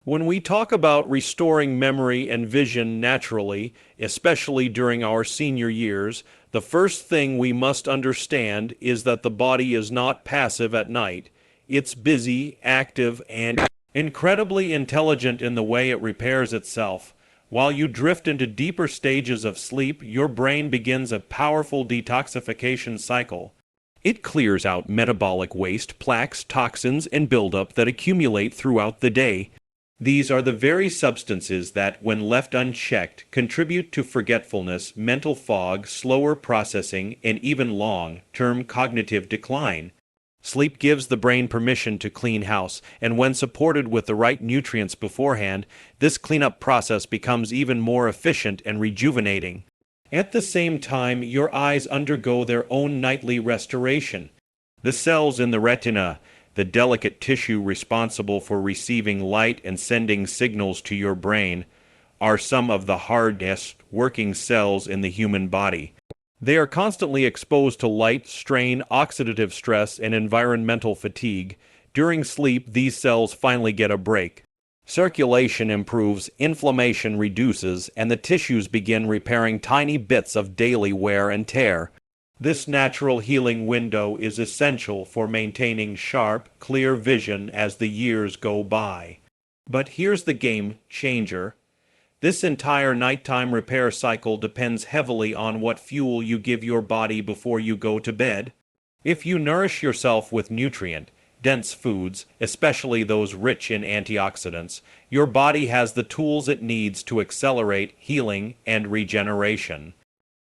When we talk about restoring memory and vision naturally, especially during our senior years, the first thing we must understand is that the body is not passive at night. It's busy, active, and incredibly intelligent in the way it repairs itself. While you drift into deeper stages of sleep, your brain begins a powerful detoxification cycle. It clears out metabolic waste, plaques, toxins, and buildup that accumulate throughout the day. These are the very substances that, when left unchecked, contribute to forgetfulness, mental fog, slower processing, and even long-term cognitive decline. Sleep gives the brain permission to clean house, and when supported with the right nutrients beforehand, this cleanup process becomes even more efficient and rejuvenating. At the same time, your eyes undergo their own nightly restoration. The cells in the retina, the delicate tissue responsible for receiving light and sending signals to your brain, are some of the hardest working cells in the human body. They are constantly exposed to light, strain, oxidative stress, and environmental fatigue. During sleep, these cells finally get a break. Circulation improves, inflammation reduces, and the tissues begin repairing tiny bits of daily wear and tear. This natural healing window is essential for maintaining sharp, clear vision as the years go by. But here's the game changer. This entire nighttime repair cycle depends heavily on what fuel you give your body before you go to bed. If you nourish yourself with nutrient-dense foods, especially those rich in antioxidants, your body has the tools it needs to accelerate healing and regeneration.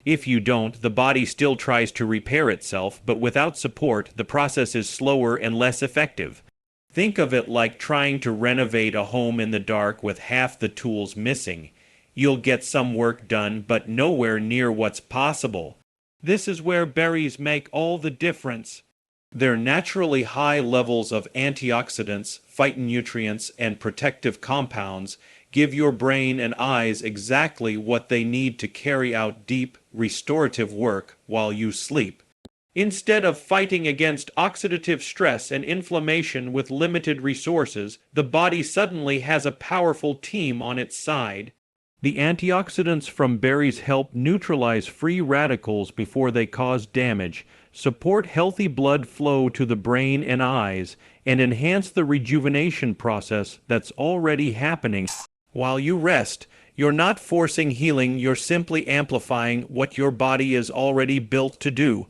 If you don't, the body still tries to repair itself, but without support, the process is slower and less effective. Think of it like trying to renovate a home in the dark with half the tools missing. You'll get some work done, but nowhere near what's possible. This is where berries make all the difference. Their naturally high levels of antioxidants, phytonutrients, and protective compounds give your brain and eyes exactly what they need to carry out deep, restorative work while you sleep. Instead of fighting against oxidative stress and inflammation with limited resources, the body suddenly has a powerful team on its side. The antioxidants from berries help neutralize free radicals before they cause damage, support healthy blood flow to the brain and eyes, and enhance the rejuvenation process that's already happening. While you rest, you're not forcing healing, you're simply amplifying what your body is already built to do.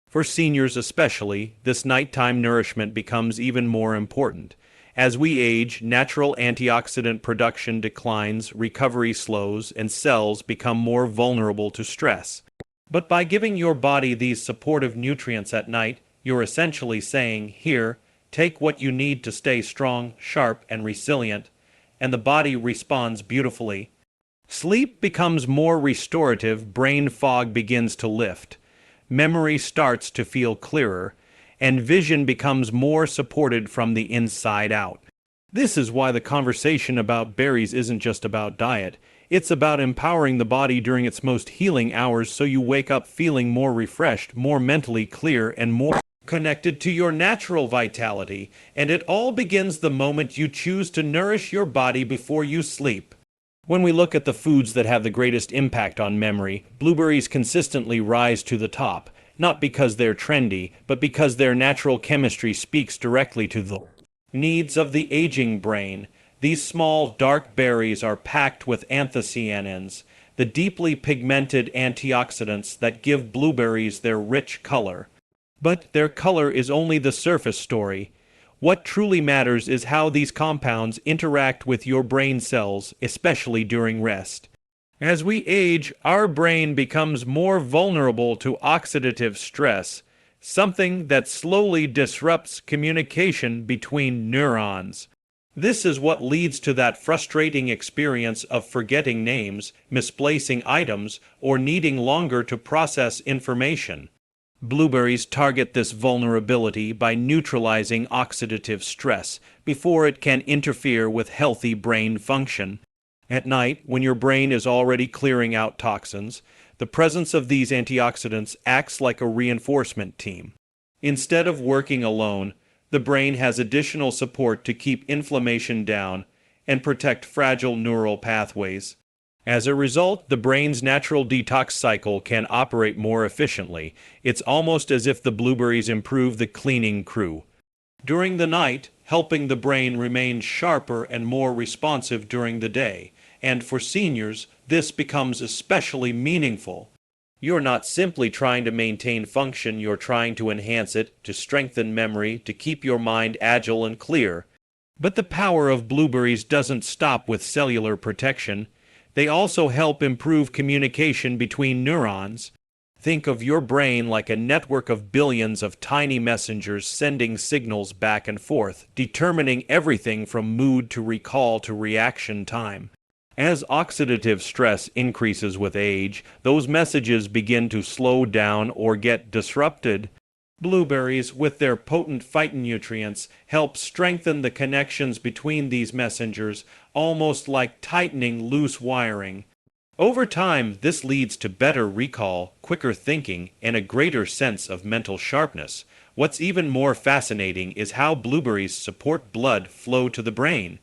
For seniors especially, this nighttime nourishment becomes even more important. As we age, natural antioxidant production declines, recovery slows, and cells become more vulnerable to stress. But by giving your body these supportive nutrients at night, you're essentially saying, here, take what you need to stay strong, sharp, and resilient, and the body responds beautifully. Sleep becomes more restorative, brain fog begins to lift. Memory starts to feel clearer, and vision becomes more supported from the inside out. This is why the conversation about berries isn't just about diet. It's about empowering the body during its most healing hours so you wake up feeling more refreshed, more mentally clear, and more connected to your natural vitality. And it all begins the moment you choose to nourish your body before you sleep. When we look at the foods that have the greatest impact on memory, blueberries consistently rise to the top, not because they're trendy, but because their natural chemistry speaks directly to the needs of the aging brain. These small, dark berries are packed with anthocyanins, the deeply pigmented antioxidants that give blueberries their rich color. But their color is only the surface story. What truly matters is how these compounds interact with your brain cells, especially during rest. As we age, our brain becomes more vulnerable to oxidative stress, something that slowly disrupts communication between neurons. This is what leads to that frustrating experience of forgetting names, misplacing items, or needing longer to process information. Blueberries target this vulnerability by neutralizing oxidative stress before it can interfere with healthy brain function. At night, when your brain is already clearing out toxins, the presence of these antioxidants acts like a reinforcement team. Instead of working alone, the brain has additional support to keep inflammation down, and protect fragile neural pathways. As a result, the brain's natural detox cycle can operate more efficiently. It's almost as if the blueberries improve the cleaning crew during the night, helping the brain remain sharper and more responsive during the day. And for seniors, this becomes especially meaningful. You're not simply trying to maintain function, you're trying to enhance it, to strengthen memory, to keep your mind agile and clear. But the power of blueberries doesn't stop with cellular protection. They also help improve communication between neurons. Think of your brain like a network of billions of tiny messengers sending signals back and forth, determining everything from mood to recall to reaction time. As oxidative stress increases with age, those messages begin to slow down or get disrupted. Blueberries, with their potent phytonutrients, help strengthen the connections between these messengers, almost like tightening loose wiring. Over time, this leads to better recall, quicker thinking, and a greater sense of mental sharpness. What's even more fascinating is how blueberries support blood flow to the brain.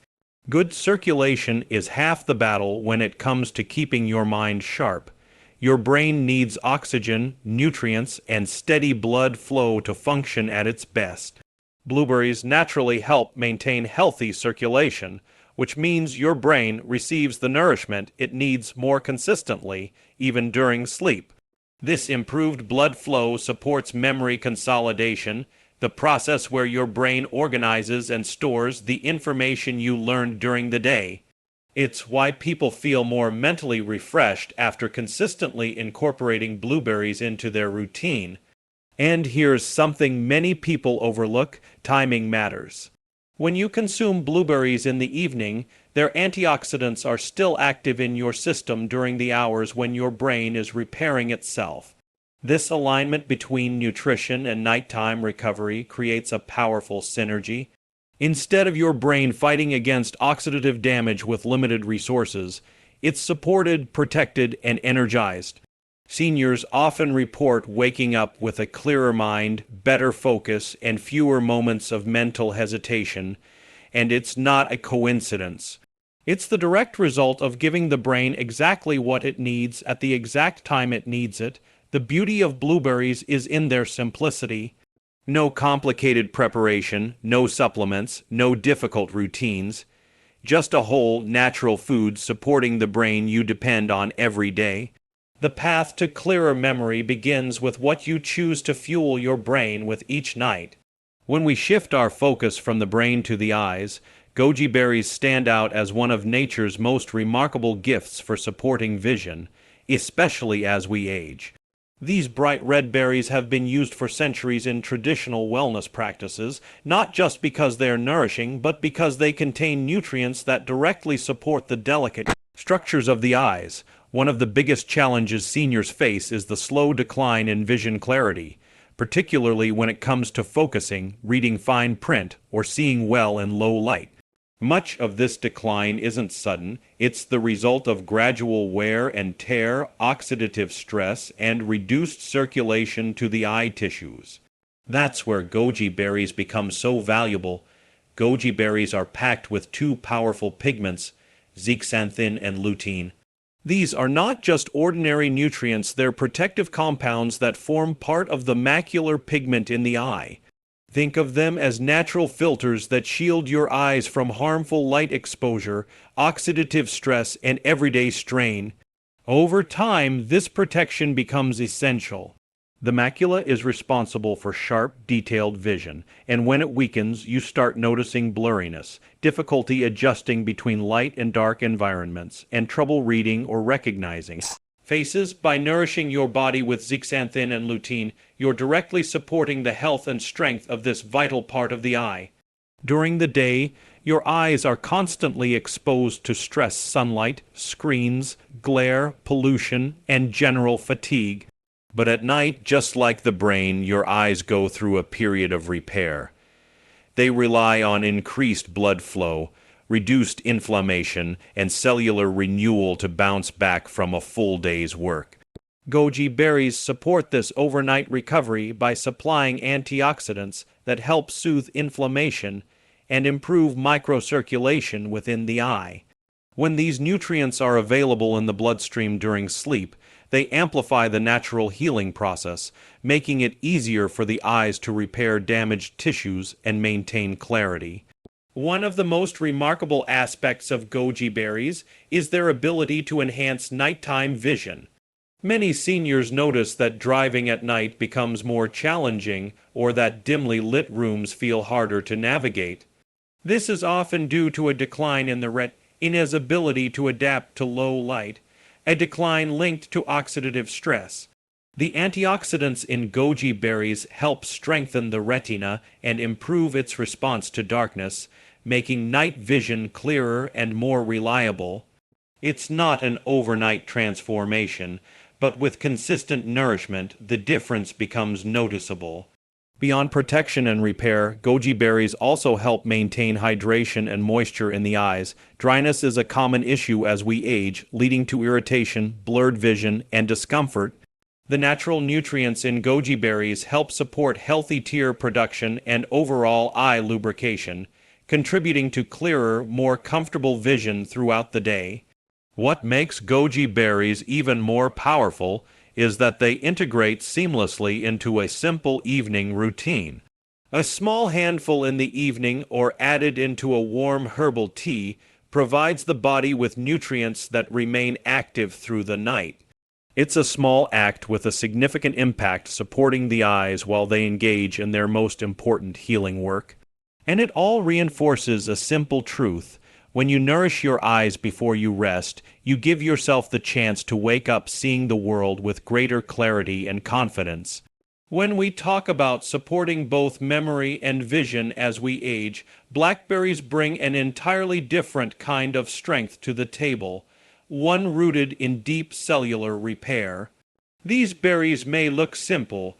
Good circulation is half the battle when it comes to keeping your mind sharp. Your brain needs oxygen, nutrients, and steady blood flow to function at its best. Blueberries naturally help maintain healthy circulation, which means your brain receives the nourishment it needs more consistently, even during sleep. This improved blood flow supports memory consolidation, the process where your brain organizes and stores the information you learned during the day. It's why people feel more mentally refreshed after consistently incorporating blueberries into their routine. And here's something many people overlook: timing matters. When you consume blueberries in the evening, their antioxidants are still active in your system during the hours when your brain is repairing itself. This alignment between nutrition and nighttime recovery creates a powerful synergy. Instead of your brain fighting against oxidative damage with limited resources, it's supported, protected, and energized. Seniors often report waking up with a clearer mind, better focus, and fewer moments of mental hesitation, and it's not a coincidence. It's the direct result of giving the brain exactly what it needs at the exact time it needs it. The beauty of blueberries is in their simplicity. No complicated preparation, no supplements, no difficult routines. Just a whole, natural food supporting the brain you depend on every day. The path to clearer memory begins with what you choose to fuel your brain with each night. When we shift our focus from the brain to the eyes, goji berries stand out as one of nature's most remarkable gifts for supporting vision, especially as we age. These bright red berries have been used for centuries in traditional wellness practices, not just because they are nourishing, but because they contain nutrients that directly support the delicate structures of the eyes. One of the biggest challenges seniors face is the slow decline in vision clarity, particularly when it comes to focusing, reading fine print, or seeing well in low light. Much of this decline isn't sudden. It's the result of gradual wear and tear, oxidative stress, and reduced circulation to the eye tissues. That's where goji berries become so valuable. Goji berries are packed with two powerful pigments, zeaxanthin and lutein. These are not just ordinary nutrients, they're protective compounds that form part of the macular pigment in the eye. Think of them as natural filters that shield your eyes from harmful light exposure, oxidative stress, and everyday strain. Over time, this protection becomes essential. The macula is responsible for sharp, detailed vision, and when it weakens, you start noticing blurriness, difficulty adjusting between light and dark environments, and trouble reading or recognizing faces. By nourishing your body with zeaxanthin and lutein, you're directly supporting the health and strength of this vital part of the eye. During the day, your eyes are constantly exposed to stress, sunlight, screens, glare, pollution, and general fatigue. But at night, just like the brain, your eyes go through a period of repair. They rely on increased blood flow, reduced inflammation, and cellular renewal to bounce back from a full day's work. Goji berries support this overnight recovery by supplying antioxidants that help soothe inflammation and improve microcirculation within the eye. When these nutrients are available in the bloodstream during sleep, they amplify the natural healing process, making it easier for the eyes to repair damaged tissues and maintain clarity. One of the most remarkable aspects of goji berries is their ability to enhance nighttime vision. Many seniors notice that driving at night becomes more challenging or that dimly lit rooms feel harder to navigate. This is often due to a decline in the retina's ability to adapt to low light, a decline linked to oxidative stress. The antioxidants in goji berries help strengthen the retina and improve its response to darkness, making night vision clearer and more reliable. It's not an overnight transformation, but with consistent nourishment, the difference becomes noticeable. Beyond protection and repair, goji berries also help maintain hydration and moisture in the eyes. Dryness is a common issue as we age, leading to irritation, blurred vision, and discomfort. The natural nutrients in goji berries help support healthy tear production and overall eye lubrication, contributing to clearer, more comfortable vision throughout the day. What makes goji berries even more powerful is that they integrate seamlessly into a simple evening routine. A small handful in the evening or added into a warm herbal tea provides the body with nutrients that remain active through the night. It's a small act with a significant impact supporting the eyes while they engage in their most important healing work. And it all reinforces a simple truth. When you nourish your eyes before you rest, you give yourself the chance to wake up seeing the world with greater clarity and confidence. When we talk about supporting both memory and vision as we age, blackberries bring an entirely different kind of strength to the table, one rooted in deep cellular repair. These berries may look simple,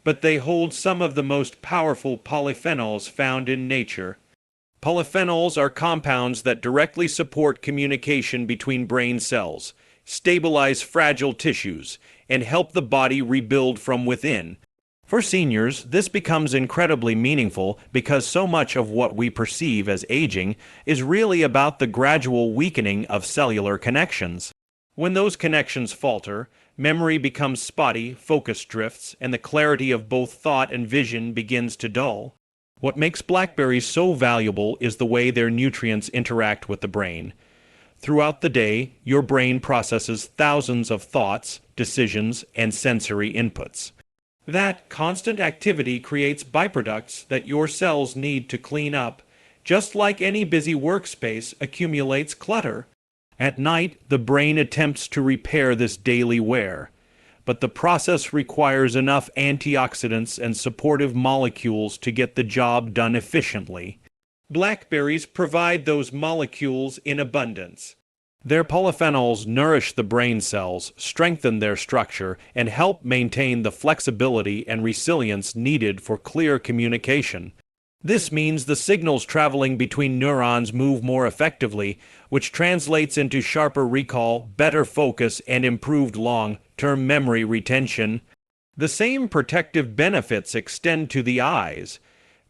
but they hold some of the most powerful polyphenols found in nature. Polyphenols are compounds that directly support communication between brain cells, stabilize fragile tissues, and help the body rebuild from within. For seniors, this becomes incredibly meaningful because so much of what we perceive as aging is really about the gradual weakening of cellular connections. When those connections falter, memory becomes spotty, focus drifts, and the clarity of both thought and vision begins to dull. What makes blackberries so valuable is the way their nutrients interact with the brain. Throughout the day, your brain processes thousands of thoughts, decisions, and sensory inputs. That constant activity creates byproducts that your cells need to clean up, just like any busy workspace accumulates clutter. At night, the brain attempts to repair this daily wear, but the process requires enough antioxidants and supportive molecules to get the job done efficiently. Blackberries provide those molecules in abundance. Their polyphenols nourish the brain cells, strengthen their structure, and help maintain the flexibility and resilience needed for clear communication. This means the signals traveling between neurons move more effectively, which translates into sharper recall, better focus, and improved long-term memory retention. The same protective benefits extend to the eyes.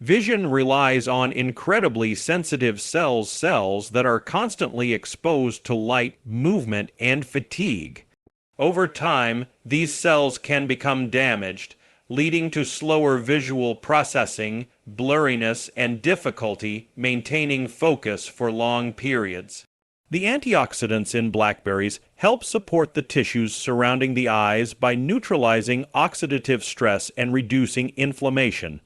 Vision relies on incredibly sensitive cells that are constantly exposed to light, movement, and fatigue. Over time, these cells can become damaged, leading to slower visual processing, blurriness, and difficulty maintaining focus for long periods. The antioxidants in blackberries help support the tissues surrounding the eyes by neutralizing oxidative stress and reducing inflammation,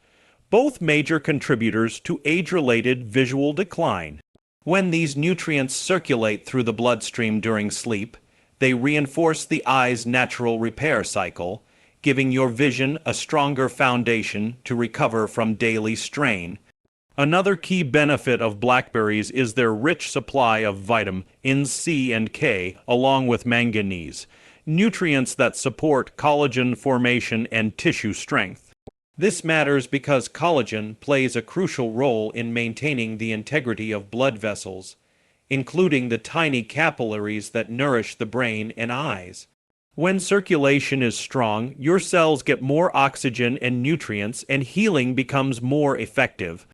both major contributors to age-related visual decline. When these nutrients circulate through the bloodstream during sleep, they reinforce the eye's natural repair cycle, giving your vision a stronger foundation to recover from daily strain. Another key benefit of blackberries is their rich supply of vitamins C and K, along with manganese, nutrients that support collagen formation and tissue strength. This matters because collagen plays a crucial role in maintaining the integrity of blood vessels, including the tiny capillaries that nourish the brain and eyes. When circulation is strong, your cells get more oxygen and nutrients, and healing becomes more effective.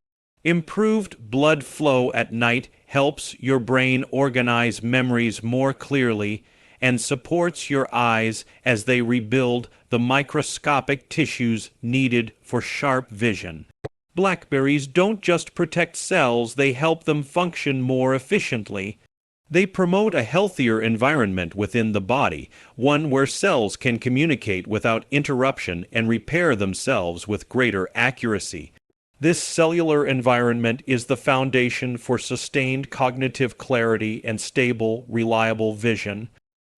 Improved blood flow at night helps your brain organize memories more clearly and supports your eyes as they rebuild the microscopic tissues needed for sharp vision. Blackberries don't just protect cells, they help them function more efficiently. They promote a healthier environment within the body, one where cells can communicate without interruption and repair themselves with greater accuracy. This cellular environment is the foundation for sustained cognitive clarity and stable, reliable vision.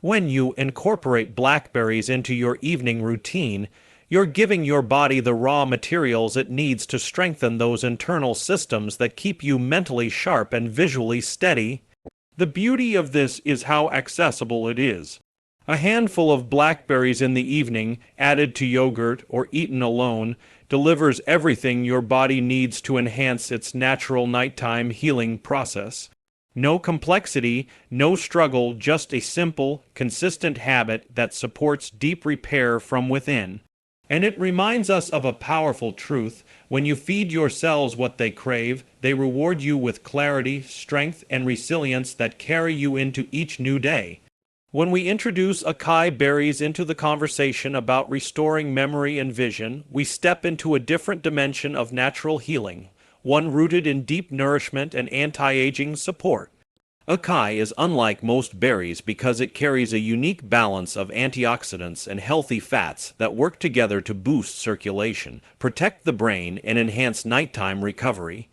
When you incorporate blackberries into your evening routine, you're giving your body the raw materials it needs to strengthen those internal systems that keep you mentally sharp and visually steady. The beauty of this is how accessible it is. A handful of blackberries in the evening, added to yogurt or eaten alone, delivers everything your body needs to enhance its natural nighttime healing process. No complexity, no struggle, just a simple, consistent habit that supports deep repair from within. And it reminds us of a powerful truth: when you feed your cells what they crave, they reward you with clarity, strength, and resilience that carry you into each new day. When we introduce acai berries into the conversation about restoring memory and vision, we step into a different dimension of natural healing, one rooted in deep nourishment and anti-aging support. Acai is unlike most berries because it carries a unique balance of antioxidants and healthy fats that work together to boost circulation, protect the brain, and enhance nighttime recovery.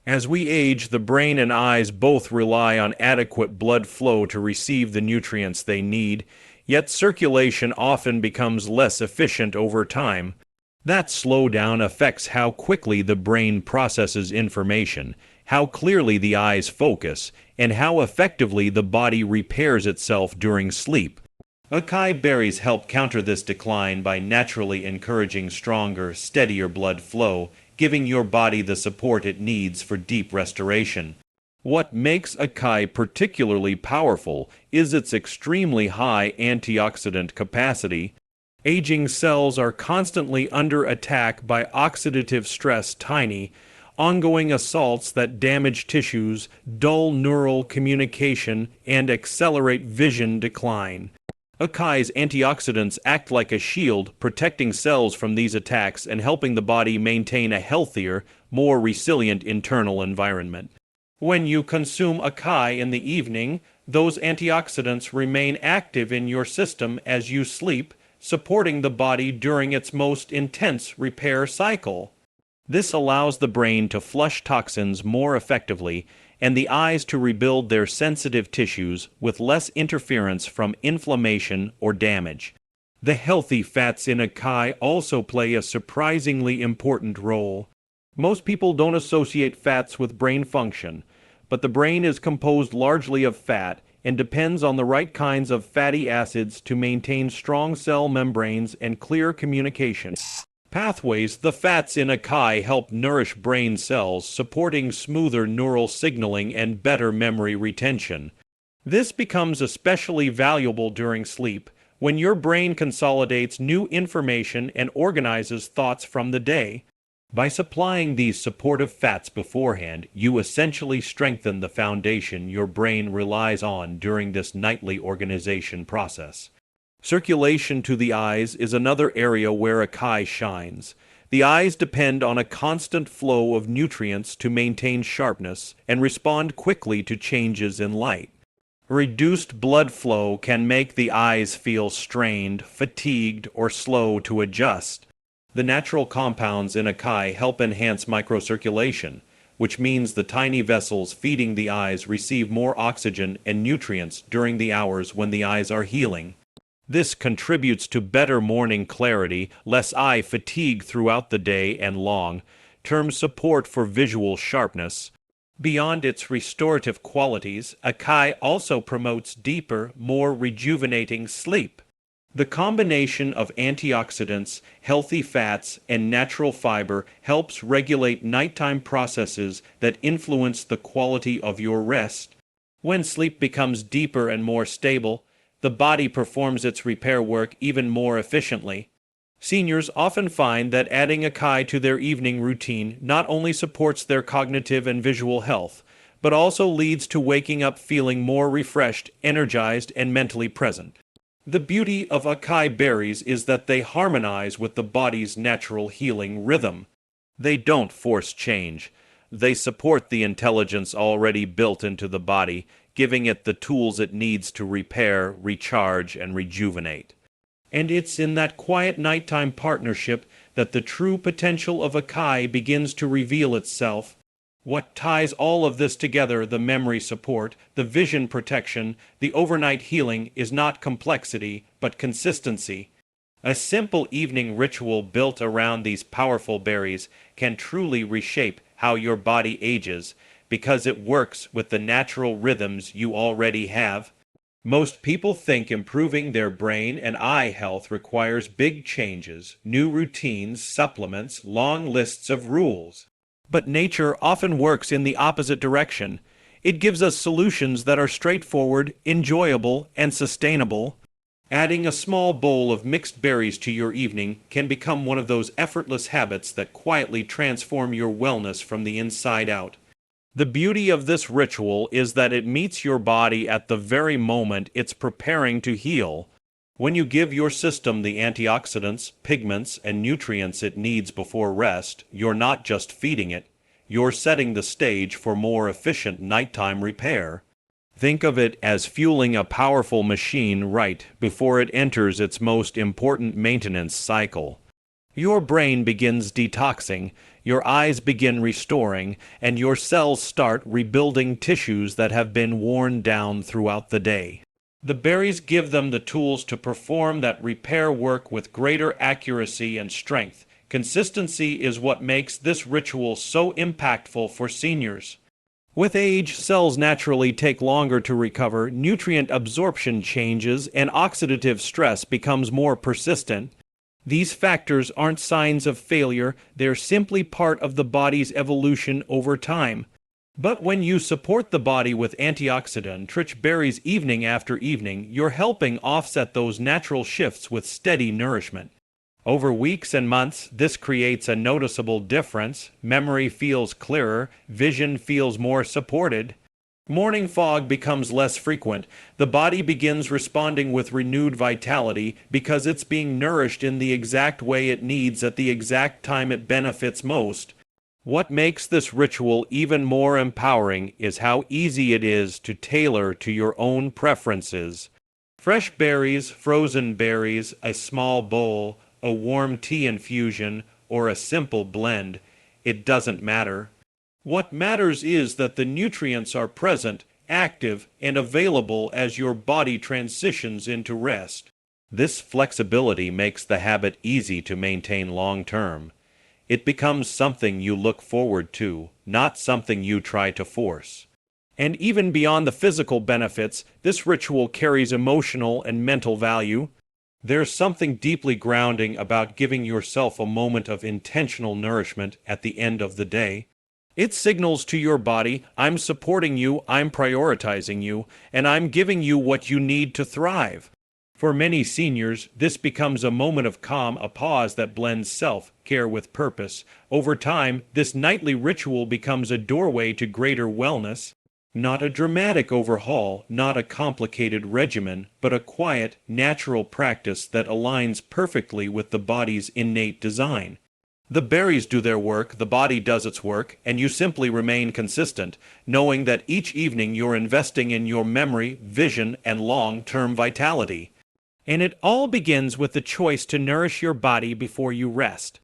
As we age, the brain and eyes both rely on adequate blood flow to receive the nutrients they need, yet circulation often becomes less efficient over time. That slowdown affects how quickly the brain processes information, how clearly the eyes focus, and how effectively the body repairs itself during sleep. Acai berries help counter this decline by naturally encouraging stronger, steadier blood flow, giving your body the support it needs for deep restoration. What makes acai particularly powerful is its extremely high antioxidant capacity. Aging cells are constantly under attack by oxidative stress, tiny, ongoing assaults that damage tissues, dull neural communication, and accelerate vision decline. Acai's antioxidants act like a shield, protecting cells from these attacks and helping the body maintain a healthier, more resilient internal environment. When you consume acai in the evening, those antioxidants remain active in your system as you sleep, supporting the body during its most intense repair cycle. This allows the brain to flush toxins more effectively and the eyes to rebuild their sensitive tissues with less interference from inflammation or damage. The healthy fats in acai also play a surprisingly important role. Most people don't associate fats with brain function, but the brain is composed largely of fat and depends on the right kinds of fatty acids to maintain strong cell membranes and clear communication pathways. The fats in acai help nourish brain cells, supporting smoother neural signaling and better memory retention. This becomes especially valuable during sleep, when your brain consolidates new information and organizes thoughts from the day. By supplying these supportive fats beforehand, you essentially strengthen the foundation your brain relies on during this nightly organization process. Circulation to the eyes is another area where acai shines. The eyes depend on a constant flow of nutrients to maintain sharpness and respond quickly to changes in light. Reduced blood flow can make the eyes feel strained, fatigued, or slow to adjust. The natural compounds in acai help enhance microcirculation, which means the tiny vessels feeding the eyes receive more oxygen and nutrients during the hours when the eyes are healing. This contributes to better morning clarity, less eye fatigue throughout the day and long-term support for visual sharpness. Beyond its restorative qualities, acai also promotes deeper, more rejuvenating sleep. The combination of antioxidants, healthy fats, and natural fiber helps regulate nighttime processes that influence the quality of your rest. When sleep becomes deeper and more stable, the body performs its repair work even more efficiently. Seniors often find that adding acai to their evening routine not only supports their cognitive and visual health, but also leads to waking up feeling more refreshed, energized, and mentally present. The beauty of acai berries is that they harmonize with the body's natural healing rhythm. They don't force change. They support the intelligence already built into the body, giving it the tools it needs to repair, recharge, and rejuvenate. And it's in that quiet nighttime partnership that the true potential of acai begins to reveal itself. What ties all of this together, the memory support, the vision protection, the overnight healing, is not complexity, but consistency. A simple evening ritual built around these powerful berries can truly reshape how your body ages, because it works with the natural rhythms you already have. Most people think improving their brain and eye health requires big changes, new routines, supplements, long lists of rules. But nature often works in the opposite direction. It gives us solutions that are straightforward, enjoyable, and sustainable. Adding a small bowl of mixed berries to your evening can become one of those effortless habits that quietly transform your wellness from the inside out. The beauty of this ritual is that it meets your body at the very moment it's preparing to heal. When you give your system the antioxidants, pigments, and nutrients it needs before rest, you're not just feeding it, you're setting the stage for more efficient nighttime repair. Think of it as fueling a powerful machine right before it enters its most important maintenance cycle. Your brain begins detoxing, your eyes begin restoring, and your cells start rebuilding tissues that have been worn down throughout the day. The berries give them the tools to perform that repair work with greater accuracy and strength. Consistency is what makes this ritual so impactful for seniors. With age, cells naturally take longer to recover, nutrient absorption changes, and oxidative stress becomes more persistent. These factors aren't signs of failure, they're simply part of the body's evolution over time. But when you support the body with antioxidant-rich berries evening after evening, you're helping offset those natural shifts with steady nourishment. Over weeks and months, this creates a noticeable difference. Memory feels clearer, vision feels more supported. Morning fog becomes less frequent. The body begins responding with renewed vitality because it's being nourished in the exact way it needs at the exact time it benefits most. What makes this ritual even more empowering is how easy it is to tailor to your own preferences. Fresh berries, frozen berries, a small bowl, a warm tea infusion, or a simple blend, it doesn't matter. What matters is that the nutrients are present, active, and available as your body transitions into rest. This flexibility makes the habit easy to maintain long term. It becomes something you look forward to, not something you try to force. And even beyond the physical benefits, this ritual carries emotional and mental value. There's something deeply grounding about giving yourself a moment of intentional nourishment at the end of the day. It signals to your body, I'm supporting you, I'm prioritizing you, and I'm giving you what you need to thrive. For many seniors, this becomes a moment of calm, a pause that blends self-care with purpose. Over time, this nightly ritual becomes a doorway to greater wellness. Not a dramatic overhaul, not a complicated regimen, but a quiet, natural practice that aligns perfectly with the body's innate design. The berries do their work, the body does its work, and you simply remain consistent, knowing that each evening you're investing in your memory, vision, and long-term vitality. And it all begins with the choice to nourish your body before you rest.